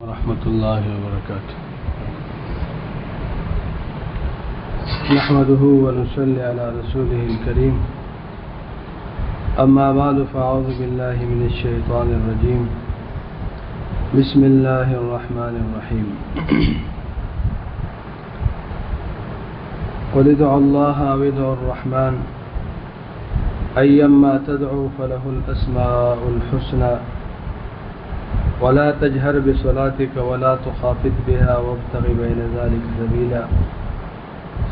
ورحمۃ اللہ وبرکاتہ نحمده ونصلي على رسوله الكريم اما بعد فاعوذ بالله من الشيطان الرجيم بسم الله الرحمن الرحيم قل ادعوا الله او ادعوا الرحمن ايما تدعوا فله الاسماء الحسنى ولا تجهر بصلاتك ولا تخافت بها وابتغ بين ذلك سبيلا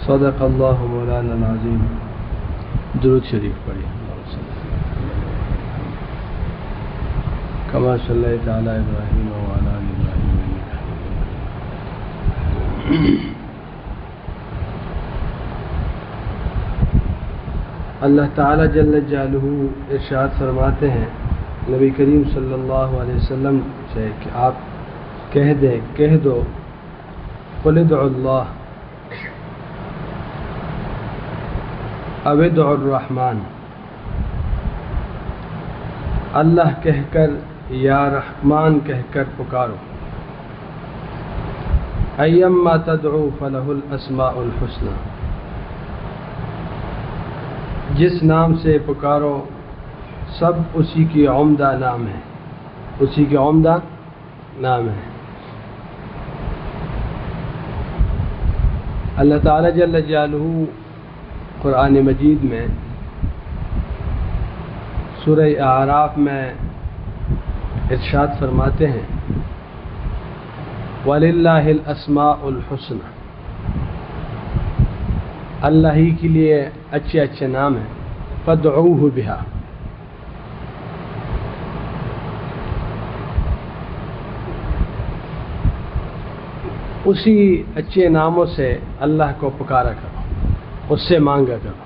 صدق الله مولانا العظيم. درود شریف پڑھیں. كما صليت على ابراهيم وعلى ال ابراهيم انك حميد مجيد. اللہ تعالی جل جلالہ ارشاد فرماتے ہیں نبی کریم صلی اللہ علیہ وسلم سے کہ آپ کہہ دو قل ادعوا اللہ او ادعوا الرحمن، اللہ کہہ کر یا رحمان کہہ کر پکارو. ایما تدعو فلہ الاسماء الحسنى، جس نام سے پکارو سب اسی کی عمدہ نام ہے، اسی کی عمدہ نام ہے. اللہ تعالی جل جلالہ قرآن مجید میں سورہ اعراف میں ارشاد فرماتے ہیں وَلِلَّهِ الْأَسْمَاءُ الْحُسْنَى، اللہ ہی کے لیے اچھے اچھے نام ہیں. فَادْعُوهُ بِهَا، اسی اچھے ناموں سے اللہ کو پکارا کرو، اس سے مانگا کرو.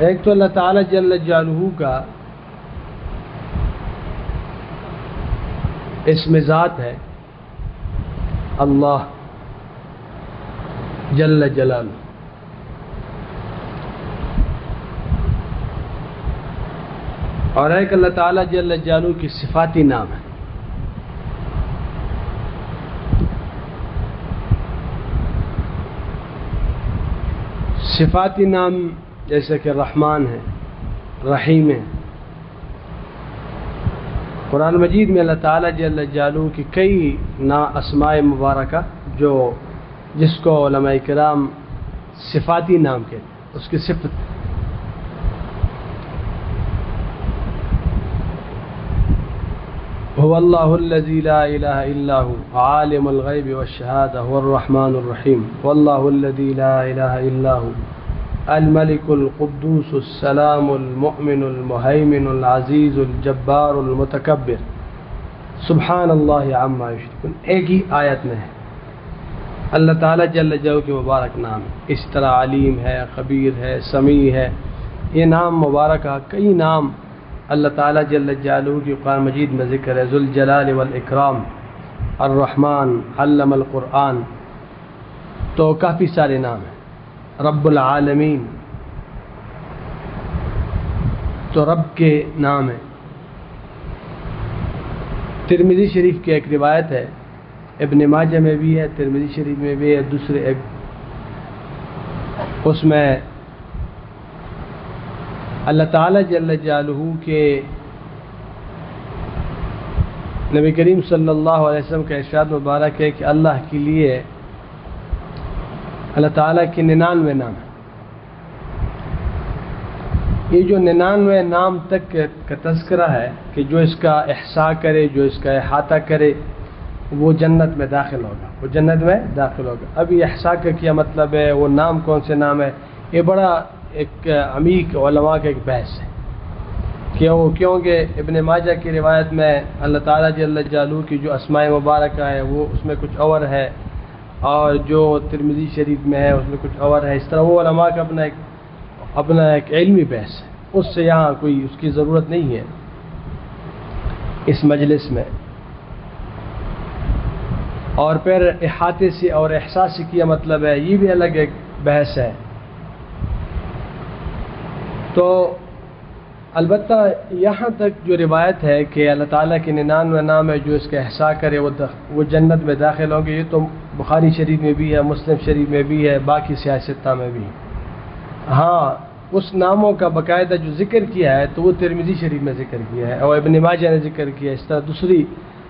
ایک تو اللہ تعالی جل جلالہ کا اسم ذات ہے اللہ جل جلالہ، اور ایک اللہ تعالیٰ جل جلالہ کی صفاتی نام ہے. صفاتی نام جیسے کہ رحمان ہے، رحیم ہے. قرآن مجید میں اللہ تعالیٰ جل جلالہ کی کئی اسماء مبارکہ جس کو علماء کرام صفاتی نام کہتے ہیں، اس کی صفت. هو الله الذي لا إله إلا هو عالم الغيب والشهادة هو الرحمن الرحيم. والله الذي لا إله إلا هو الملك القدوس السلام المؤمن المهيمن العزيز الجبار المتكبر سبحان الله عما يشركون. ایک ہی آیت میں ہے اللہ تعالیٰ جل جلالہ کے مبارک نام ہے. اس طرح علیم ہے، خبیر ہے، سمیع ہے. یہ نام مبارک کئی نام اللہ تعالیٰ جل جلالہ کی قرآن مجید میں ذکر ہے. ذوالجلال والاکرام، الرحمن، علم القرآن، تو کافی سارے نام ہیں. رب العالمین تو رب کے نام ہیں. ترمذی شریف کی ایک روایت ہے، ابن ماجہ میں بھی ہے، ترمذی شریف میں بھی ہے، دوسرے ایک اس میں اللہ تعالیٰ جل جلالہ کے نبی کریم صلی اللہ علیہ وسلم کا ارشاد مبارک ہے کہ اللہ کے لیے اللہ تعالیٰ کے 99 نام ہیں. یہ جو 99 نام تک کا تذکرہ ہے کہ جو اس کا احصاء کرے، جو اس کا احاطہ کرے، وہ جنت میں داخل ہوگا، وہ جنت میں داخل ہوگا. اب یہ احصاء کا کیا مطلب ہے، وہ نام کون سے نام ہے، یہ بڑا ایک عمیق علماء کا ایک بحث ہے. کیونکہ ابن ماجہ کی روایت میں اللہ تعالیٰ جل جلالہ کی جو اسماء مبارکہ ہے وہ اس میں کچھ اور ہے، اور جو ترمذی شریف میں ہے اس میں کچھ اور ہے. اس طرح وہ علماء کا اپنا ایک علمی بحث ہے، اس سے یہاں کوئی اس کی ضرورت نہیں ہے اس مجلس میں. اور پھر احاطے سے اور احساس سے کیا مطلب ہے، یہ بھی الگ ایک بحث ہے. تو البتہ یہاں تک جو روایت ہے کہ اللہ تعالیٰ کے 99 نام ہے جو اس کا احصاء کرے وہ جنت میں داخل ہوں گے، یہ تو بخاری شریف میں بھی ہے، مسلم شریف میں بھی ہے، باقی سیاستہ میں بھی ہے۔ ہاں اس ناموں کا باقاعدہ جو ذکر کیا ہے تو وہ ترمذی شریف میں ذکر کیا ہے اور ابن ماجہ نے ذکر کیا ہے، اس طرح دوسری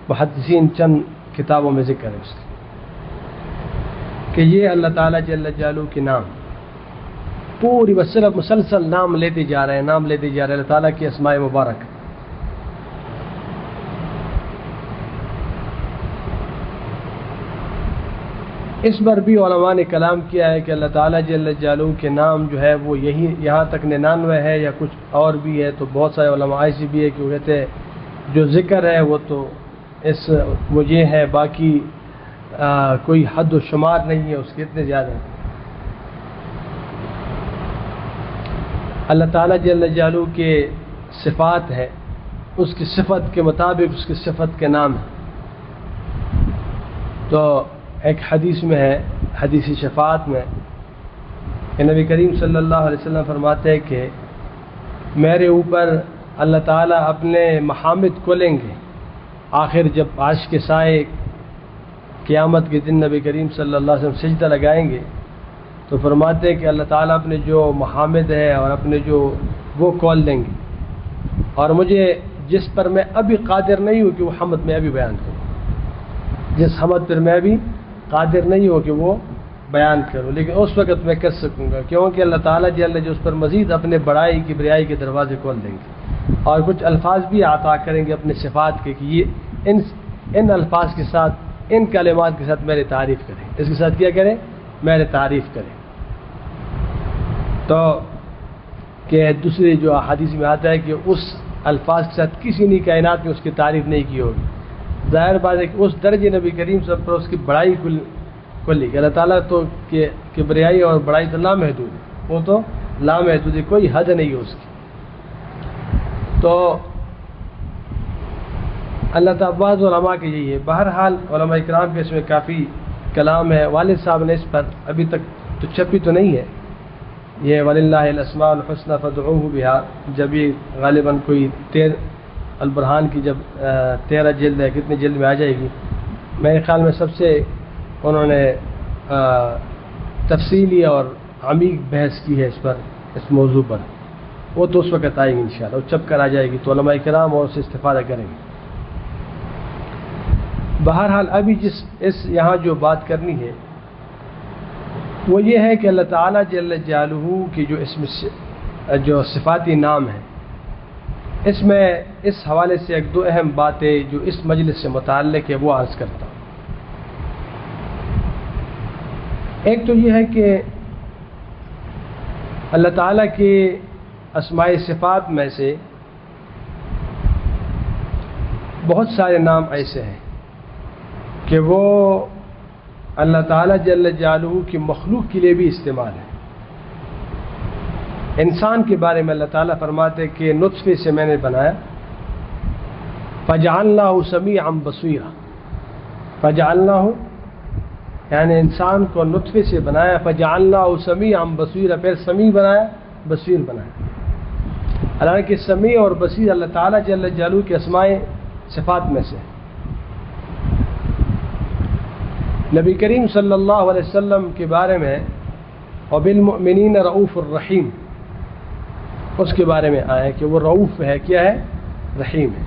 محدثین چند کتابوں میں ذکر ہے اس کا کہ یہ اللہ تعالیٰ جل جلالہ کے نام پوری بس صرف مسلسل نام لیتے جا رہے ہیں، نام لیتے جا رہے ہیں اللہ تعالیٰ کی اسماء مبارک۔ اس پر بھی علماء نے کلام کیا ہے کہ اللہ تعالیٰ جل جلالہ کے نام جو ہے وہ یہاں تک 99 ہے یا کچھ اور بھی ہے، تو بہت سارے علماء ایسی بھی ہے کہ وہ کہتے ہیں جو ذکر ہے وہ تو وہ یہ ہے، باقی کوئی حد و شمار نہیں ہے اس کے، اتنے زیادہ ہیں۔ اللہ تعالیٰ جل جلالہ کے صفات ہے، اس کی صفت کے مطابق اس کی صفت کے نام ہے۔ تو ایک حدیث میں ہے، حدیث شفاعت میں کہ نبی کریم صلی اللہ علیہ وسلم فرماتے ہیں کہ میرے اوپر اللہ تعالیٰ اپنے محامد کھولیں گے، آخر جب عرش کے سائے قیامت کے دن نبی کریم صلی اللہ علیہ وسلم سجدہ لگائیں گے تو فرماتے ہیں کہ اللہ تعالیٰ اپنے جو محامد ہے اور اپنے جو وہ کھول دیں گے، اور مجھے جس پر میں ابھی قادر نہیں ہوں کہ وہ حمد میں ابھی بیان کروں، جس حمد پر میں ابھی قادر نہیں ہوں کہ وہ بیان کروں، لیکن اس وقت میں کر سکوں گا، کیونکہ اللہ تعالیٰ جل جو اس پر مزید اپنے بڑائی کی بریائی کے دروازے کھول دیں گے اور کچھ الفاظ بھی عطا کریں گے اپنے صفات کے کہ یہ ان الفاظ کے ساتھ، ان کلمات کے ساتھ میری تعریف کریں، اس کے ساتھ کیا کریں، میری تعریف کریں۔ تو کہ دوسری جو حدیث میں آتا ہے کہ اس الفاظ کے ساتھ کسی نے کائنات میں اس کی تعریف نہیں کی ہوگی، ظاہر بات ہے کہ اس درجے نبی کریم صلی اللہ علیہ وسلم پر اس کی بڑائی کھلی کہ اللہ تعالیٰ تو کہ بریائی اور بڑائی تو لامحدود ہے، وہ تو لامحدود ہے، کوئی حد نہیں ہے اس کی۔ تو اللہ تعالیٰ بعض علماء کے یہی ہے، بہرحال علماء اکرام کے اس میں کافی کلام ہے، والد صاحب نے اس پر ابھی تک تو چھپی تو نہیں ہے یہ وَلِلَّهِ الْأَسْمَاءُ الْحُسْنَى فَادْعُوهُ بِهَا، جب یہ غالباً کوئی البرہان کی جب 13 جلد ہے، کتنی جلد میں آ جائے گی، میرے خیال میں سب سے انہوں نے تفصیلی اور عمیق بحث کی ہے اس پر، اس موضوع پر، وہ تو اس وقت آئے گی انشاءاللہ، وہ چھپ کر آ جائے گی تو علماء کرام اور اس سے استفادہ کریں گے۔ بہرحال ابھی اس یہاں جو بات کرنی ہے وہ یہ ہے کہ اللہ تعالیٰ جل جلالہ کی جو صفاتی نام ہے، اس میں اس حوالے سے ایک دو اہم باتیں جو اس مجلس سے متعلق ہے وہ عرض کرتا ہوں۔ ایک تو یہ ہے کہ اللہ تعالیٰ کے اسماء صفات میں سے بہت سارے نام ایسے ہیں کہ وہ اللہ تعالیٰ جل جلالہ کی مخلوق کے لیے بھی استعمال ہے۔ انسان کے بارے میں اللہ تعالیٰ فرماتے کہ نطفے سے میں نے بنایا، فجعلناہ سمیعا بصیرا، فجعلناہ یعنی انسان کو نطفے سے بنایا، فجعلناہ سمیعا بصیرا، پھر سمیع بنایا، بصیر بنایا۔ حالانکہ سمیع اور بصیر اللہ تعالیٰ جل جلالہ کے اسماء صفات میں سے۔ نبی کریم صلی اللہ علیہ وسلم کے بارے میں وبالمؤمنین رؤوف الرحیم، اس کے بارے میں آیا کہ وہ رؤوف ہے، کیا ہے، رحیم ہے،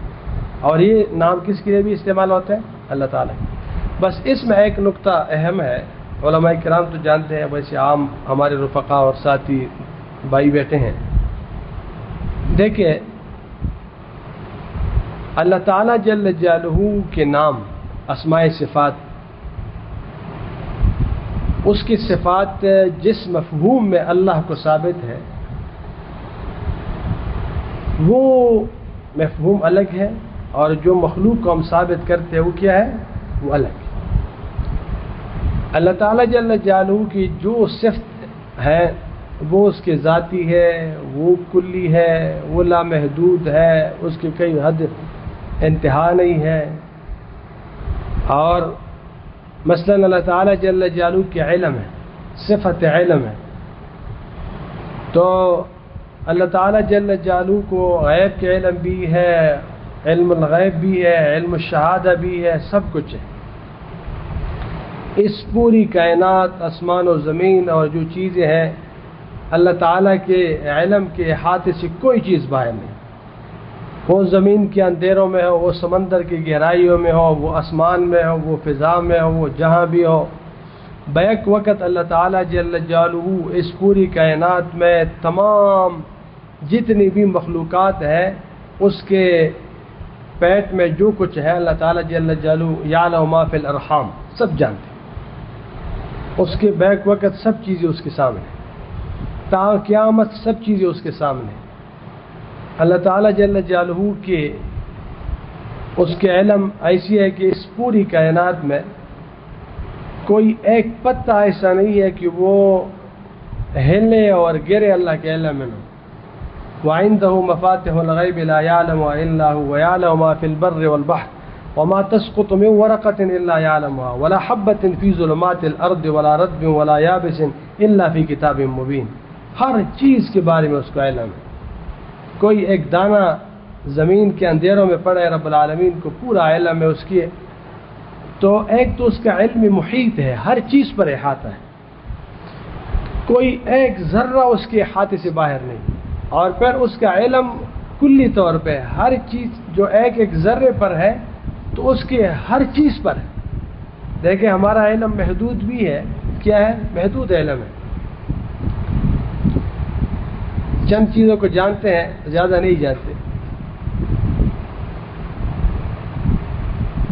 اور یہ نام کس کے لیے بھی استعمال ہوتا ہے، اللہ تعالیٰ۔ بس اس میں ایک نقطہ اہم ہے، علماء کرام تو جانتے ہیں، ویسے عام ہمارے رفقا اور ساتھی بھائی بیٹھے ہیں، دیکھیں اللہ تعالیٰ جل جلالہ کے نام اسماء صفات، اس کی صفات جس مفہوم میں اللہ کو ثابت ہے وہ مفہوم الگ ہے، اور جو مخلوق کو ہم ثابت کرتے ہیں وہ کیا ہے، وہ الگ ہے۔ اللہ تعالیٰ جل جلالہ کی جو صفت ہے وہ اس کے ذاتی ہے، وہ کلی ہے، وہ لامحدود ہے، اس کی کوئی حد انتہا نہیں ہے۔ اور مثلا اللہ تعالیٰ جل جلالہ کے علم ہے، صفت علم ہے، تو اللہ تعالیٰ جل جلالہ کو غیب کے علم بھی ہے، علم الغیب بھی ہے، علم الشہادہ بھی ہے، سب کچھ ہے۔ اس پوری کائنات، آسمان و زمین اور جو چیزیں ہیں، اللہ تعالیٰ کے علم کے احاطے سے کوئی چیز باہر نہیں۔ وہ زمین کے اندھیروں میں ہو، وہ سمندر کی گہرائیوں میں ہو، وہ آسمان میں ہو، وہ فضا میں ہو، وہ جہاں بھی ہو، بیک وقت اللہ تعالیٰ جل جلالہ اس پوری کائنات میں تمام جتنی بھی مخلوقات ہیں اس کے پیٹ میں جو کچھ ہے اللہ تعالیٰ جل جلالہ یعلم ما فی الارحام، سب جانتے ہیں۔ اس کے بیک وقت سب چیزیں اس کے سامنے، تا قیامت سب چیزیں اس کے سامنے۔ اللہ تعالیٰ جل جلالہ کے اس کے علم ایسی ہے کہ اس پوری کائنات میں کوئی ایک پتہ ایسا نہیں ہے کہ وہ ہلے اور گرے اللہ کے علم میں نہ۔ وعنده مفاتح الغیب لا يعلمها الا هو ويعلم ما في البر والبحر وما تسقط من ورقة الا يعلمها ولا حبة في ظلمات الارض ولا رطب ولا يابس الا في كتاب مبين۔ ہر چیز کے بارے میں اس کا علم ہے۔ کوئی ایک دانہ زمین کے اندھیروں میں پڑے، رب العالمین کو پورا علم ہے اس کی۔ تو ایک تو اس کا علم محیط ہے، ہر چیز پر احاطہ ہے، کوئی ایک ذرہ اس کے احاطے سے باہر نہیں۔ اور پھر اس کا علم کلی طور پہ ہر چیز جو ایک ایک ذرے پر ہے تو اس کے ہر چیز پر ہے۔ دیکھیں ہمارا علم محدود بھی ہے، کیا ہے؟ محدود علم ہے، چند چیزوں کو جانتے ہیں، زیادہ نہیں جانتے۔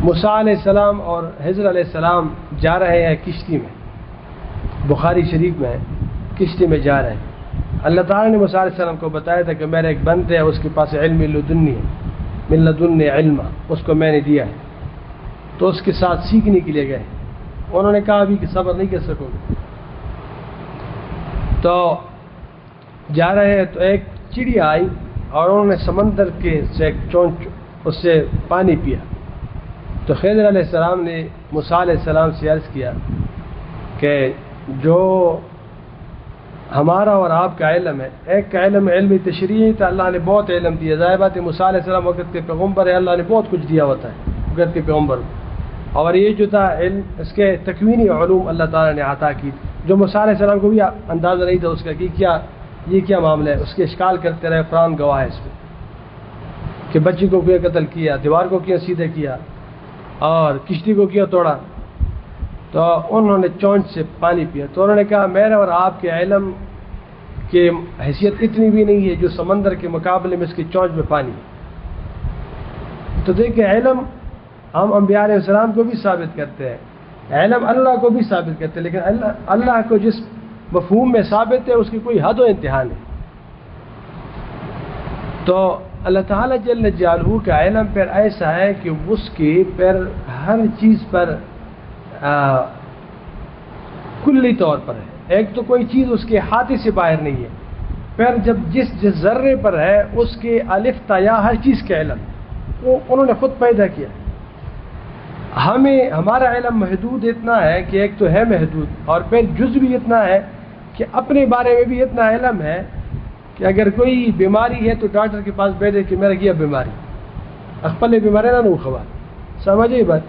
موسیٰ علیہ السلام اور خضر علیہ السلام جا رہے ہیں کشتی میں، بخاری شریف میں ہے، کشتی میں جا رہے ہیں۔ اللہ تعالیٰ نے موسیٰ علیہ السلام کو بتایا تھا کہ میرا ایک بندہ ہے، اس کے پاس علم لدنی ہے، من لدنی علم، اس کو میں نے دیا ہے۔ تو اس کے ساتھ سیکھنے کے لیے گئے، انہوں نے کہا ابھی کہ صبر نہیں کر سکو گے۔ تو جا رہے ہیں تو ایک چڑیا آئی اور انہوں نے سمندر کے سے ایک چونچ اس سے پانی پیا۔ تو خضر علیہ السلام نے موسیٰ علیہ السلام سے عرض کیا کہ جو ہمارا اور آپ کا علم ہے، ایک کا علم علم تشریعی تھا، اللہ نے بہت علم دیا، ظاہر بات ہے موسیٰ علیہ السلام وقت کے پیغمبر ہے، اللہ نے بہت کچھ دیا ہوتا ہے وقت کے پیغمبر کو۔ اور یہ جو تھا علم، اس کے تکوینی علوم اللہ تعالیٰ نے عطا کی، جو موسیٰ علیہ السلام کو بھی اندازہ نہیں تھا اس کا کہ کیا یہ کیا معاملہ ہے۔ اس کے اشکال کرتے رہے، قرآن گواہ ہے اس پہ کہ بچی کو کیا قتل کیا، دیوار کو کیا سیدھے کیا، اور کشتی کو کیا توڑا۔ تو انہوں نے چونچ سے پانی پیا، تو انہوں نے کہا میرا اور آپ کے علم کی حیثیت اتنی بھی نہیں ہے جو سمندر کے مقابلے میں اس کی چونچ میں پانی ہے۔ تو دیکھیں علم ہم انبیاء علیہ السلام کو بھی ثابت کرتے ہیں، علم اللہ کو بھی ثابت کرتے ہیں، لیکن اللہ کو جس مفہوم میں ثابت ہے اس کی کوئی حد و انتہا نہیں۔ تو اللہ تعالیٰ جل جلالہ کا علم پر ایسا ہے کہ اس کی پر ہر چیز پر کلی طور پر ہے، ایک تو کوئی چیز اس کے ہاتھ سے باہر نہیں ہے، پھر جب جس ذرے پر ہے اس کے الف تا یا ہر چیز کا علم وہ انہوں نے خود پیدا کیا۔ ہمیں ہمارا علم محدود اتنا ہے کہ ایک تو ہے محدود، اور پھر جز بھی اتنا ہے کہ اپنے بارے میں بھی اتنا علم ہے کہ اگر کوئی بیماری ہے تو ڈاکٹر کے پاس بیٹھے کہ میرا کیا بیماری، اخپل بیماری نہ نو خبر، سمجھے بات۔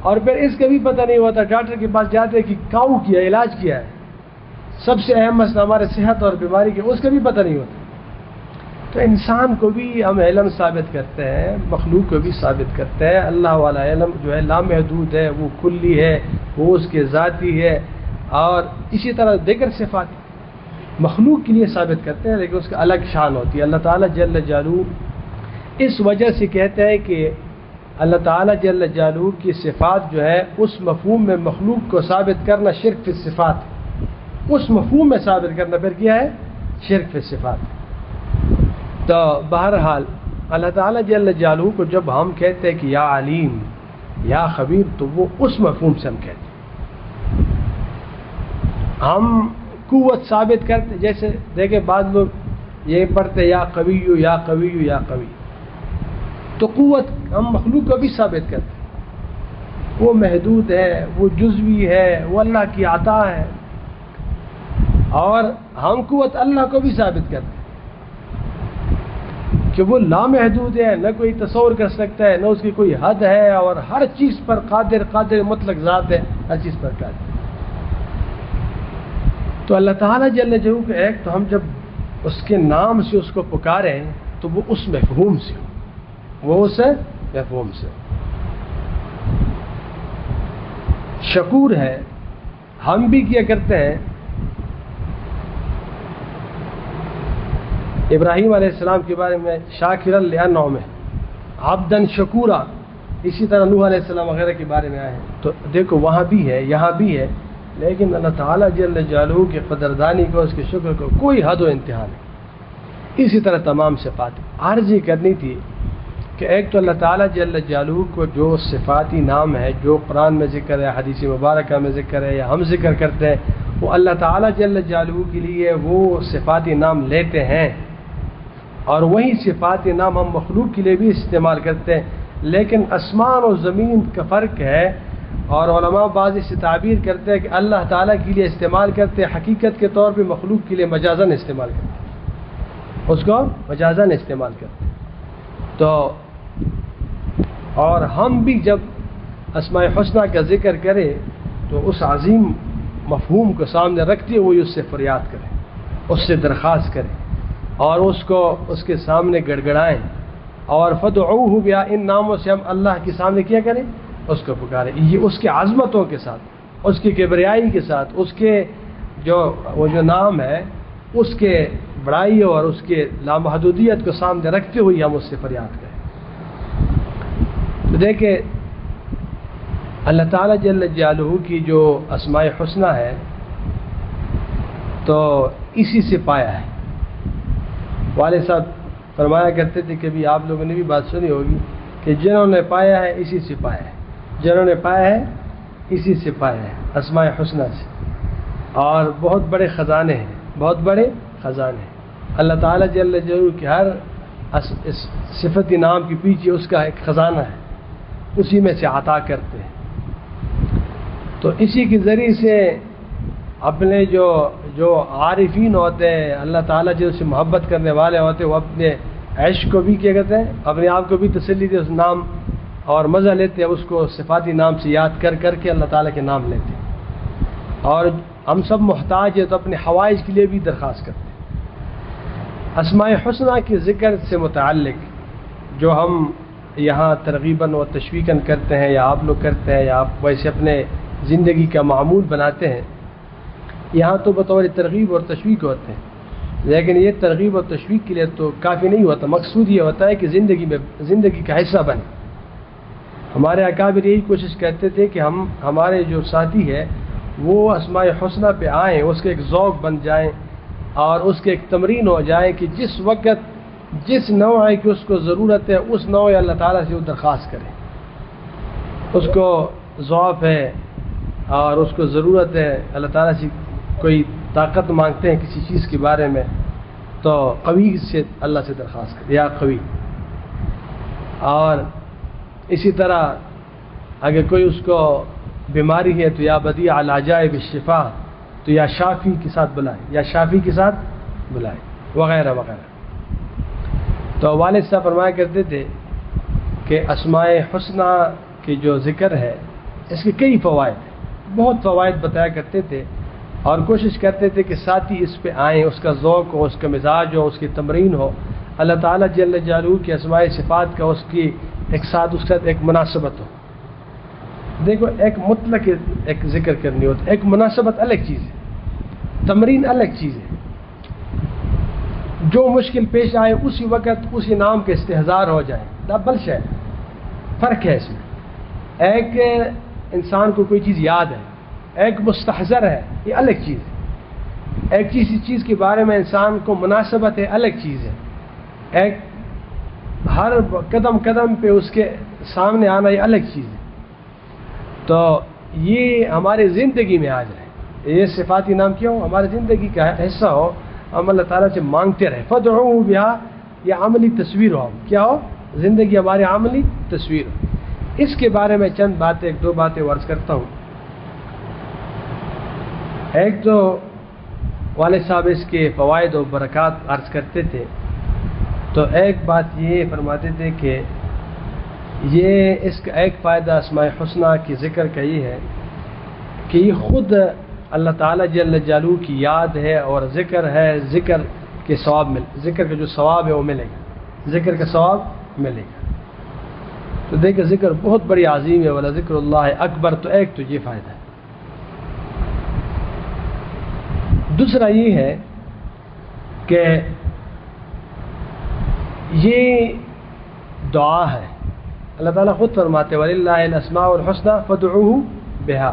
اور پھر اس کا بھی پتہ نہیں ہوتا، ڈاکٹر کے پاس جاتے کہ کاؤ کیا علاج کیا ہے، سب سے اہم مسئلہ ہمارے صحت اور بیماری کے، اس کا بھی پتہ نہیں ہوتا۔ تو انسان کو بھی ہم علم ثابت کرتے ہیں، مخلوق کو بھی ثابت کرتے ہیں۔ اللہ والا علم جو ہے لامحدود ہے، وہ کلی ہے، وہ اس کے ذاتی ہے، اور اسی طرح دیگر صفات مخلوق کے لیے ثابت کرتے ہیں، لیکن اس کا الگ شان ہوتی ہے۔ اللہ تعالیٰ جل جلالہ اس وجہ سے کہتے ہیں کہ اللہ تعالیٰ جل جلالہ کی صفات جو ہے اس مفہوم میں مخلوق کو ثابت کرنا شرک فی الصفات، اس مفہوم میں ثابت کرنا پھر کیا ہے؟ شرک فی الصفات۔ تو بہرحال اللہ تعالیٰ جل جلالہ کو جب ہم کہتے ہیں کہ یا علیم یا خبیر، تو وہ اس مفہوم سے ہم کہتے ہیں۔ ہم قوت ثابت کرتے، جیسے دیکھیں بعض لوگ یہ پڑھتے یا قوی یا قوی یا قوی، تو قوت ہم مخلوق کو بھی ثابت کرتے ہیں، وہ محدود ہے، وہ جزوی ہے، وہ اللہ کی عطا ہے، اور ہم قوت اللہ کو بھی ثابت کرتے ہیں۔ کہ وہ لامحدود ہے، نہ کوئی تصور کر سکتا ہے، نہ اس کی کوئی حد ہے، اور ہر چیز پر قادر مطلق ذات ہے، ہر چیز پر قادر۔ تو اللہ تعالیٰ جل جلالہ کا ایک تو ہم جب اس کے نام سے اس کو پکاریں تو وہ اس مفہوم سے ہو، وہ اس مفہوم سے ہو۔ شکور ہے، ہم بھی کیا کرتے ہیں، ابراہیم علیہ السلام کے بارے میں شاکرا لانعمہ، عبدا شکورا، اسی طرح نوح علیہ السلام وغیرہ کے بارے میں آئے ہیں۔ تو دیکھو وہاں بھی ہے، یہاں بھی ہے، لیکن اللہ تعالیٰ جل جلالہ کی قدردانی کو، اس کے شکر کو کوئی حد و انتہا نہیں۔ اسی طرح تمام صفات عرض یہ کرنی تھی کہ ایک تو اللہ تعالیٰ جل جلالہ کو جو صفاتی نام ہے، جو قرآن میں ذکر ہے، حدیث مبارکہ میں ذکر ہے، یا ہم ذکر کرتے ہیں، وہ اللہ تعالیٰ جل جلالہ کے لیے وہ صفاتی نام لیتے ہیں، اور وہی صفاتی نام ہم مخلوق کے لیے بھی استعمال کرتے ہیں۔ لیکن آسمان و زمین کا فرق ہے، اور علماء بعض سے تعبیر کرتے ہیں کہ اللہ تعالیٰ کے لیے استعمال کرتے ہیں، حقیقت کے طور پہ مخلوق کے لیے مجازاً استعمال کرتے ہیں، اس کو مجازاً استعمال کرتے ہیں۔ تو اور ہم بھی جب اسماء الحسنہ کا ذکر کریں تو اس عظیم مفہوم کو سامنے رکھتے ہوئے اس سے فریاد کریں، اس سے درخواست کریں، اور اس کو اس کے سامنے گڑگڑائیں، اور فدعوہ بیا، ان ناموں سے ہم اللہ کے سامنے کیا کریں، اس کو پکاریں، یہ اس کے عظمتوں کے ساتھ، اس کی کبریائی کے ساتھ، اس کے وہ جو نام ہے اس کے بڑائی اور اس کے لامحدودیت کو سامنے رکھتے ہوئے ہم اس سے فریاد کریں۔ تو دیکھیں اللہ تعالیٰ جل جلالہ کی جو اسماء الحسنہ ہے تو اسی سے پایا ہے۔ والد صاحب فرمایا کرتے تھے، کبھی آپ لوگوں نے بھی بات سنی ہوگی کہ جنہوں نے پایا ہے اسی سے پایا ہے، جنہوں نے پایا ہے اسی سے پایا ہے، اسماء الحسنہ سے۔ اور بہت بڑے خزانے ہیں، بہت بڑے خزانے ہیں۔ اللہ تعالیٰ جل جلالہ کی ہر صفتی نام کے پیچھے اس کا ایک خزانہ ہے، اسی میں سے عطا کرتے ہیں۔ تو اسی کے ذریعے سے اپنے جو عارفین ہوتے ہیں، اللہ تعالیٰ جو سے محبت کرنے والے ہوتے ہیں، وہ اپنے عشق کو بھی کیا کہتے ہیں، اپنے آپ کو بھی تسلی دے اس نام اور مزہ لیتے ہیں، اس کو صفاتی نام سے یاد کر کر کے اللہ تعالیٰ کے نام لیتے ہیں۔ اور ہم سب محتاج ہیں تو اپنے حوائج کے لیے بھی درخواست کرتے ہیں۔ اسماء الحسنہ کے ذکر سے متعلق جو ہم یہاں ترغیباً و تشویقاً کرتے ہیں، یا آپ لوگ کرتے ہیں، یا آپ ویسے اپنے زندگی کا معمول بناتے ہیں، یہاں تو بطور ترغیب اور تشویق ہوتے ہیں، لیکن یہ ترغیب اور تشویق کے لیے تو کافی نہیں ہوتا، مقصود یہ ہوتا ہے کہ زندگی کا حصہ بنے۔ ہمارے اکابر یہی کوشش کرتے تھے کہ ہمارے جو ساتھی ہے وہ اسماء الحسنہ پہ آئیں، اس کے ایک ذوق بن جائیں، اور اس کے ایک تمرین ہو جائے کہ جس وقت جس نوع کی اس کو ضرورت ہے اس نوع اللہ تعالیٰ سے وہ درخواست کریں، اس کو ضعف ہے اور اس کو ضرورت ہے، اللہ تعالیٰ سے کوئی طاقت مانگتے ہیں کسی چیز کے بارے میں، تو قوی سے اللہ سے درخواست کریں، یا قوی۔ اور اسی طرح اگر کوئی اس کو بیماری ہے تو یا بدیع العجائب الشفا، تو یا شافی کے ساتھ بلائے، یا شافی کے ساتھ بلائے، وغیرہ وغیرہ۔ تو والد صاحب فرمایا کرتے تھے کہ اسماء الحسنہ کی جو ذکر ہے اس کے کئی فوائد ہیں، بہت فوائد بتایا کرتے تھے، اور کوشش کرتے تھے کہ ساتھی اس پہ آئیں، اس کا ذوق ہو، اس کا مزاج ہو، اس کی تمرین ہو، اللہ تعالیٰ جل جلالہ کی اسماء صفات کا اس کی ایک ساتھ اس کے ساتھ ایک مناسبت ہو۔ دیکھو ایک مطلق ایک ذکر کرنی ہوتی ہے، ایک مناسبت الگ چیز ہے، تمرین الگ چیز ہے۔ جو مشکل پیش آئے اسی وقت اسی نام کے استحضار ہو جائے، ڈبل شے فرق ہے اس میں۔ ایک انسان کو کوئی چیز یاد ہے، ایک مستحضر ہے، یہ الگ چیز ہے۔ ایک چیز کے بارے میں انسان کو مناسبت ہے، الگ چیز ہے۔ ایک ہر قدم قدم پہ اس کے سامنے آنا، یہ الگ چیز ہے۔ تو یہ ہماری زندگی میں آ جائے، یہ صفاتی نام کیا ہو، ہماری زندگی کا حصہ ہو، ہم اللہ تعالیٰ سے مانگتے رہے۔ فدعوہ بہا، یہ عملی تصویر ہو، کیا ہو، زندگی ہماری عملی تصویر ہو۔ اس کے بارے میں چند باتیں، ایک دو باتیں عرض کرتا ہوں۔ ایک تو والد صاحب اس کے فوائد و برکات عرض کرتے تھے تو ایک بات یہ فرماتے تھے کہ یہ اس کا ایک فائدہ اسماء حسنہ کی ذکر کا یہ ہے کہ یہ خود اللہ تعالیٰ جل جلالہ کی یاد ہے اور ذکر ہے، ذکر کے ثواب ذکر کا جو ثواب ہے وہ ملے گا، ذکر کا ثواب ملے گا۔ تو دیکھیں ذکر بہت بڑی عظیم ہے، ولا ذکر اللہ اکبر، تو ایک تو یہ فائدہ ہے۔ دوسرا یہ ہے کہ یہ دعا ہے، اللہ تعالیٰ خود فرماتے وَلِلَّهِ الْأَسْمَاءُ الْحُسْنَى فَادْعُوهُ بِهَا،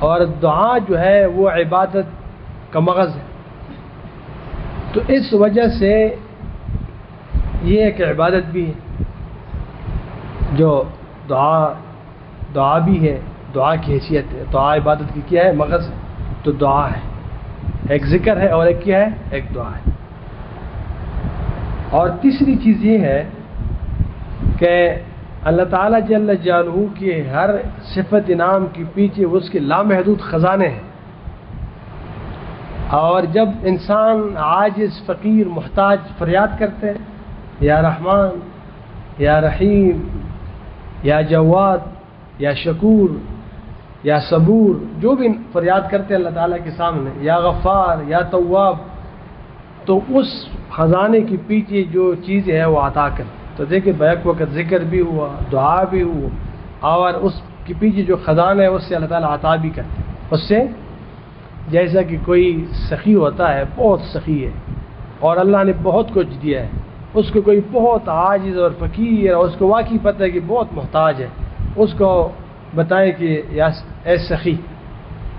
اور دعا جو ہے وہ عبادت کا مغز ہے، تو اس وجہ سے یہ ایک عبادت بھی ہے، جو دعا بھی ہے، دعا کی حیثیت ہے، دعا عبادت کی کیا ہے؟ مغز ہے، تو دعا ہے، ایک ذکر ہے اور ایک کیا ہے؟ ایک دعا ہے۔ اور تیسری چیز یہ ہے کہ اللہ تعالیٰ جل جلالہ کی ہر صفت انعام کے پیچھے اس کے لامحدود خزانے ہیں، اور جب انسان عاجز فقیر محتاج فریاد کرتے ہیں یا رحمان یا رحیم یا جواد یا شکور یا صبور، جو بھی فریاد کرتے ہیں اللہ تعالیٰ کے سامنے، یا غفار یا تواب، تو اس خزانے کے پیچھے جو چیز ہے وہ عطا کرتے۔ تو دیکھیں بیک وقت ذکر بھی ہوا، دعا بھی ہوا، اور اس کے پیچھے جو خزانہ ہے اس سے اللہ تعالیٰ عطا بھی کرتے، اس سے جیسا کہ کوئی سخی ہوتا ہے، بہت سخی ہے اور اللہ نے بہت کچھ دیا ہے، اس کو کوئی بہت عاجز اور فقیر اور اس کو واقعی پتہ ہے کہ بہت محتاج ہے، اس کو بتائیں کہ یا اے سخی،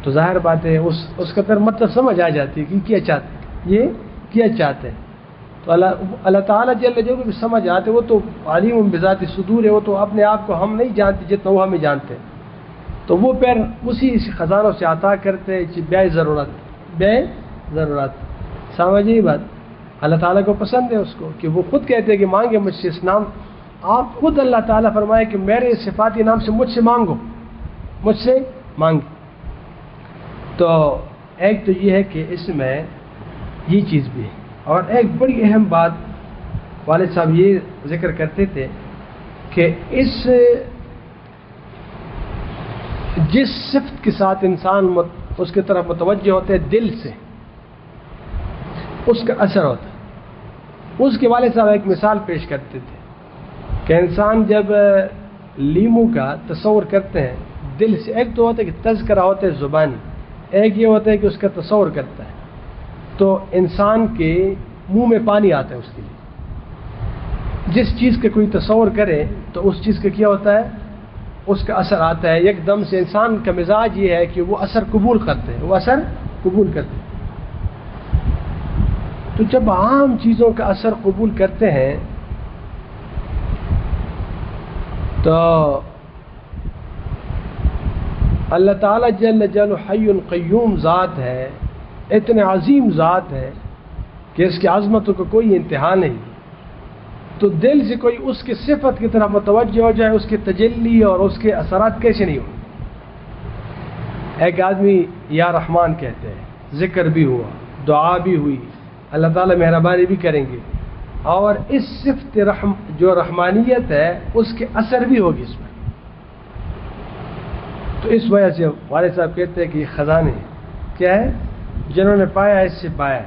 تو ظاہر بات ہے اس کا پھر مطلب سمجھ آ جاتی ہے کہ کیا چاہتے ہیں، یہ کیا چاہتے ہیں۔ تو اللہ تعالیٰ جل جو بھی سمجھ آتے، وہ تو علیم بذات صدور ہے، وہ تو اپنے آپ کو ہم نہیں جانتے جتنا وہ ہمیں جانتے ہیں، تو وہ پھر اسی خزانوں سے عطا کرتے ہیں بے ضرورت۔ سمجھیے بات، اللہ تعالیٰ کو پسند ہے اس کو کہ وہ خود کہتے ہیں کہ مانگے مجھ سے اس نام، آپ خود اللہ تعالیٰ فرمائے کہ میرے صفاتی نام سے مجھ سے مانگو، مجھ سے مانگے۔ تو ایک تو یہ ہے کہ اس میں یہ چیز بھی ہے، اور ایک بڑی اہم بات والد صاحب یہ ذکر کرتے تھے کہ جس صفت کے ساتھ انسان اس کی طرف متوجہ ہوتے ہیں دل سے، اس کا اثر ہوتا ہے۔ اس کے والد صاحب ایک مثال پیش کرتے تھے کہ انسان جب لیمو کا تصور کرتے ہیں دل سے، ایک تو ہوتا ہے کہ تذکرہ ہوتا ہے زبانی، ایک یہ ہوتا ہے کہ اس کا تصور کرتا ہے، تو انسان کے منہ میں پانی آتا ہے اس کے لیے۔ جس چیز کا کوئی تصور کرے تو اس چیز کا کیا ہوتا ہے؟ اس کا اثر آتا ہے، ایک دم سے انسان کا مزاج یہ ہے کہ وہ اثر قبول کرتے ہیں، وہ اثر قبول کرتے ہیں۔ تو جب عام چیزوں کا اثر قبول کرتے ہیں تو اللہ تعالیٰ جل جلالہ حی قیوم ذات ہے، اتنے عظیم ذات ہے کہ اس کی عظمتوں کا کوئی انتہا نہیں، تو دل سے کوئی اس کی صفت کی طرف متوجہ ہو جائے، اس کے تجلی اور اس کے اثرات کیسے نہیں ہو۔ ایک آدمی یا رحمان کہتے ہیں، ذکر بھی ہوا، دعا بھی ہوئی، اللہ تعالیٰ مہربانی بھی کریں گے، اور اس صفت جو رحمانیت ہے اس کے اثر بھی ہوگی اس میں۔ تو اس وجہ سے والد صاحب کہتے ہیں کہ یہ خزانے کیا ہے؟ جنہوں نے پایا اس سے پایا،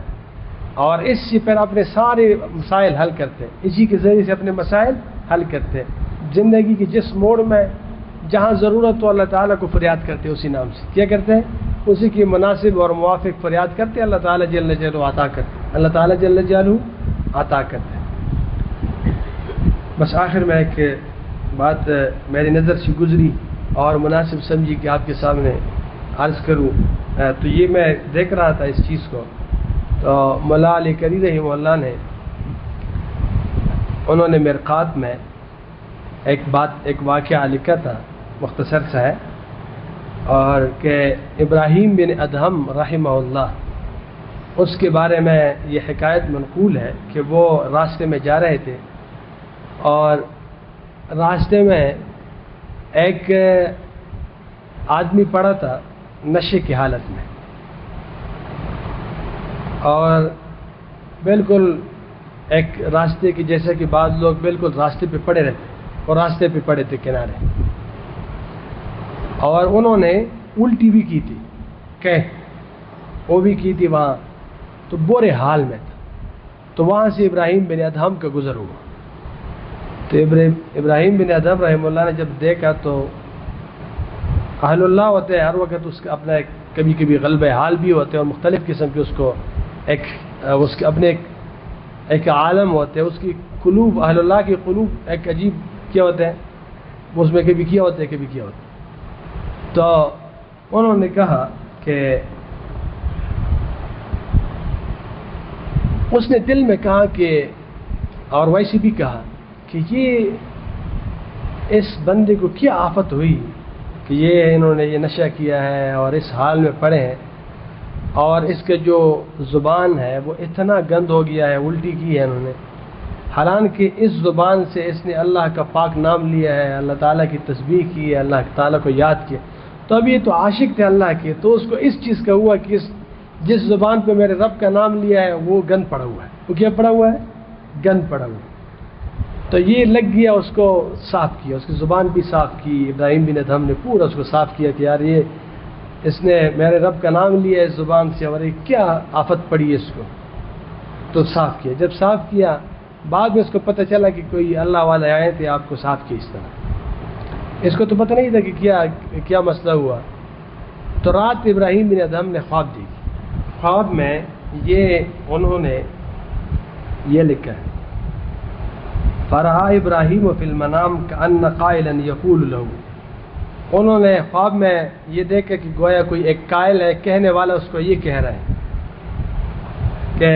اور اس سے پھر اپنے سارے مسائل حل کرتے ہیں، اسی کے ذریعے سے اپنے مسائل حل کرتے ہیں۔ زندگی کے جس موڑ میں جہاں ضرورت تو اللہ تعالیٰ کو فریاد کرتے ہیں، اسی نام سے کیا کرتے ہیں؟ اسی کی مناسب اور موافق فریاد کرتے ہیں، اللہ تعالیٰ جل جلالہ عطا کرتے ہیں، اللہ تعالیٰ جل جلالہ عطا کرتے ہیں۔ بس آخر میں ایک بات میری نظر سے گزری اور مناسب سمجھی کہ آپ کے سامنے عرض کروں، تو یہ میں دیکھ رہا تھا اس چیز کو، تو مولا علی قری رحمہ اللہ نے انہوں نے مرقات میں ایک واقعہ لکھا تھا، مختصر سا ہے، اور کہ ابراہیم بن ادہم رحمہ اللہ، اس کے بارے میں یہ حکایت منقول ہے کہ وہ راستے میں جا رہے تھے، اور راستے میں ایک آدمی پڑا تھا نشے کی حالت میں، اور بالکل ایک راستے کی، جیسے کہ بعض لوگ بالکل راستے پہ پڑے رہتے اور راستے پہ پڑے تھے کنارے، اور انہوں نے الٹی بھی کی تھی، کہ وہ بھی کی تھی وہاں، تو برے حال میں تھا. تو وہاں سے ابراہیم بن ادہم کا گزر ہوا. تو ابراہیم بن ادہم رحمہ اللہ نے جب دیکھا تو اہل اللہ ہوتے ہیں ہر وقت اس کا اپنا ایک کبھی کبھی غلبہ حال بھی ہوتے ہیں، اور مختلف قسم کے اس کو اس کے اپنے ایک عالم ہوتے ہیں، اس کی قلوب، اہل اللہ کی قلوب ایک عجیب کیا ہوتے ہیں، اس میں کبھی کیا ہوتے ہیں کبھی کیا ہوتے ہیں. تو انہوں نے کہا کہ اس نے دل میں کہا کہ، اور ویسے بھی کہا کہ یہ اس بندے کو کیا آفت ہوئی کہ انہوں نے یہ نشہ کیا ہے اور اس حال میں پڑے ہیں، اور اس کا جو زبان ہے وہ اتنا گند ہو گیا ہے، الٹی کی ہے انہوں نے، حالانکہ اس زبان سے اس نے اللہ کا پاک نام لیا ہے، اللہ تعالیٰ کی تسبیح کی ہے، اللہ تعالیٰ کو یاد کیا. تو اب یہ تو عاشق تھے اللہ کے، تو اس کو اس چیز کا ہوا کہ جس زبان پہ میرے رب کا نام لیا ہے وہ گند پڑا ہوا ہے. وہ کیا پڑا ہوا ہے؟ گند پڑا ہوا ہے. تو یہ لگ گیا، اس کو صاف کیا، اس کی زبان بھی صاف کی. ابراہیم بن ادہم نے پورا اس کو صاف کیا کہ یار یہ اس نے میرے رب کا نام لیا ہے اس زبان سے، اور یہ کیا آفت پڑی ہے اس کو. تو صاف کیا. جب صاف کیا بعد میں اس کو پتہ چلا کہ کوئی اللہ والے آئے تھے آپ کو صاف کیا اس طرح. اس کو تو پتہ نہیں تھا کہ کیا مسئلہ ہوا. تو رات ابراہیم بن ادہم نے خواب دیکھی. خواب میں انہوں نے یہ لکھا ہے، فرآ ابراہیم فی المنام کأن قائلا یقول له. انہوں نے خواب میں یہ دیکھا کہ گویا کوئی ایک قائل ہے، کہنے والا اس کو یہ کہہ رہا ہے کہ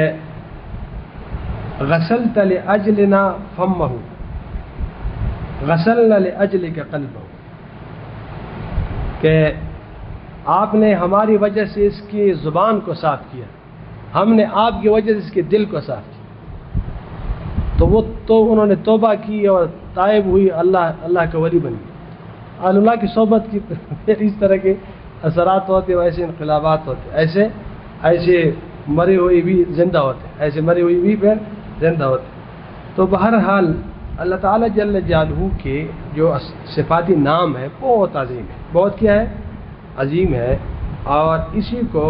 غسلت لأجلنا فمہ غسلنا لأجلک قلبہ، کہ آپ نے ہماری وجہ سے اس کی زبان کو صاف کیا، ہم نے آپ کی وجہ سے اس کے دل کو صاف کیا. تو انہوں نے توبہ کی اور تائب ہوئی، اللہ کا ولی بن گئی. اللہ کی صحبت کی پھر اس طرح کے اثرات ہوتے، ویسے انقلابات ہوتے، ایسے مرے ہوئے بھی زندہ ہوتے، ایسے مرے ہوئے بھی پھر زندہ ہوتے. تو بہرحال اللہ تعالیٰ جل جلالہ کے جو صفاتی نام ہے بہت عظیم ہے، بہت کیا ہے؟ عظیم ہے. اور اسی کو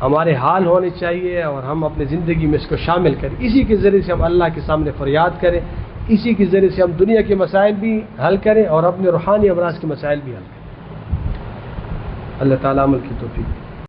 ہمارے حال ہونے چاہیے، اور ہم اپنی زندگی میں اس کو شامل کریں. اسی کے ذریعے سے ہم اللہ کے سامنے فریاد کریں، اسی کے ذریعے سے ہم دنیا کے مسائل بھی حل کریں اور اپنے روحانی امراض کے مسائل بھی حل کریں. اللہ تعالیٰ عمل کی توفیق.